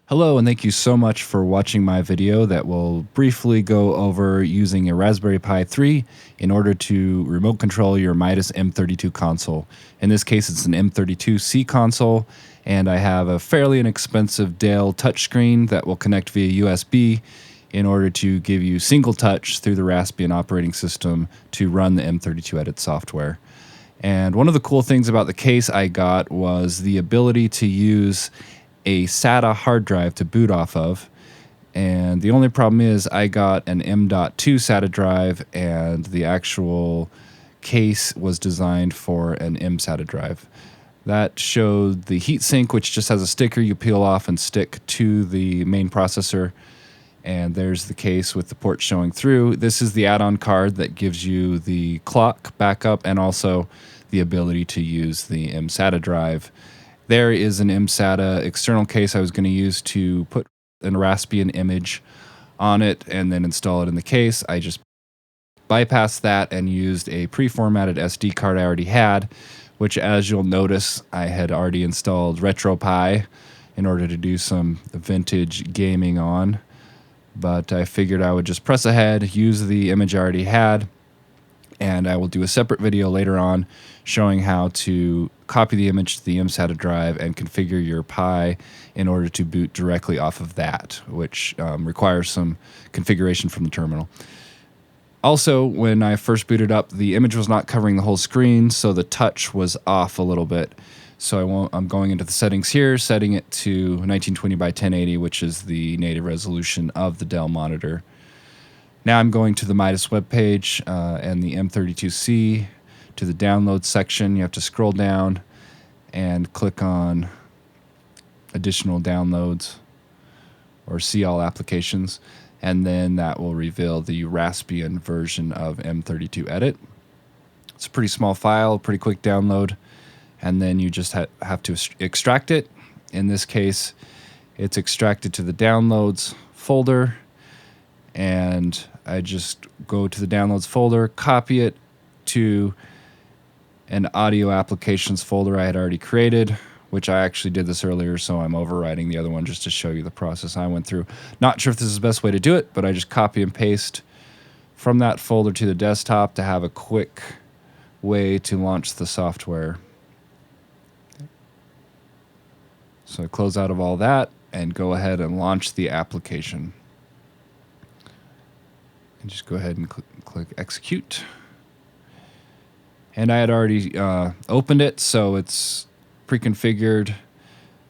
Hello, and thank you so much for watching my video that will briefly go over using a Raspberry Pi 3 in order to remote control your Midas M32 console. In this case, it's an M32C console, and I have a fairly inexpensive Dell touchscreen that will connect via USB in order to give you single touch through the Raspbian operating system to run the M32 Edit software. And one of the cool things about the case I got was the ability to use a SATA hard drive to boot off of. And the only problem is I got an M.2 SATA drive, and the actual case was designed for an M-SATA drive. That showed the heatsink, which just has a sticker you peel off and stick to the main processor. And there's the case with the port showing through. This is the add-on card that gives you the clock backup and also the ability to use the M-SATA drive. There is an M-SATA external case I was going to use to put a Raspbian image on it and then install it in the case. I just bypassed that and used a pre-formatted SD card I already had, which, as you'll notice, I had already installed RetroPie in order to do some vintage gaming on. But I figured I would just press ahead, use the image I already had, and I will do a separate video later on showing how to copy the image to the M-SATA drive and configure your Pi in order to boot directly off of that, which requires some configuration from the terminal. Also, when I first booted up, the image was not covering the whole screen, so the touch was off a little bit. So I'm going into the settings here, setting it to 1920 by 1080, which is the native resolution of the Dell monitor. Now I'm going to the Midas webpage and the M32C to the download section. You have to scroll down and click on additional downloads or see all applications, and then that will reveal the Raspbian version of M32 Edit. It's a pretty small file, pretty quick download, and then you just have to extract it. In this case, it's extracted to the downloads folder, and I just go to the downloads folder, copy it to an audio applications folder I had already created, which I actually did this earlier, so I'm overriding the other one just to show you the process I went through. Not sure if this is the best way to do it, but I just copy and paste from that folder to the desktop to have a quick way to launch the software. So I close out of all that and go ahead and launch the application. And just go ahead and click execute. And I had already opened it, so it's pre-configured.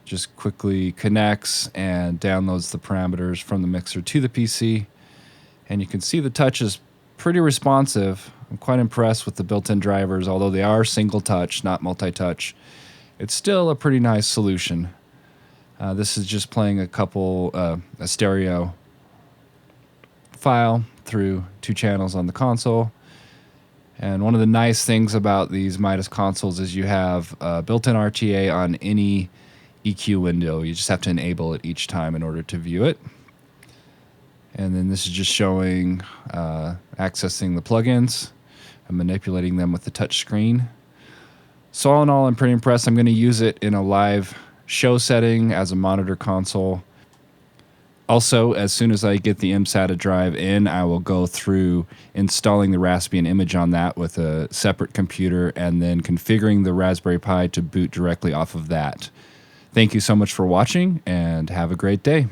Just quickly connects and downloads the parameters from the mixer to the PC. And you can see the touch is pretty responsive. I'm quite impressed with the built-in drivers, although they are single touch, not multi-touch. It's still a pretty nice solution. This is just playing a stereo file through 2 channels on the console. And one of the nice things about these Midas consoles is you have built-in RTA on any EQ window. You just have to enable it each time in order to view it. And then this is just showing accessing the plugins and manipulating them with the touch screen. So all in all, I'm pretty impressed. I'm going to use it in a live show setting as a monitor console. Also, as soon as I get the M-SATA drive in, I will go through installing the Raspbian image on that with a separate computer and then configuring the Raspberry Pi to boot directly off of that. Thank you so much for watching, and have a great day.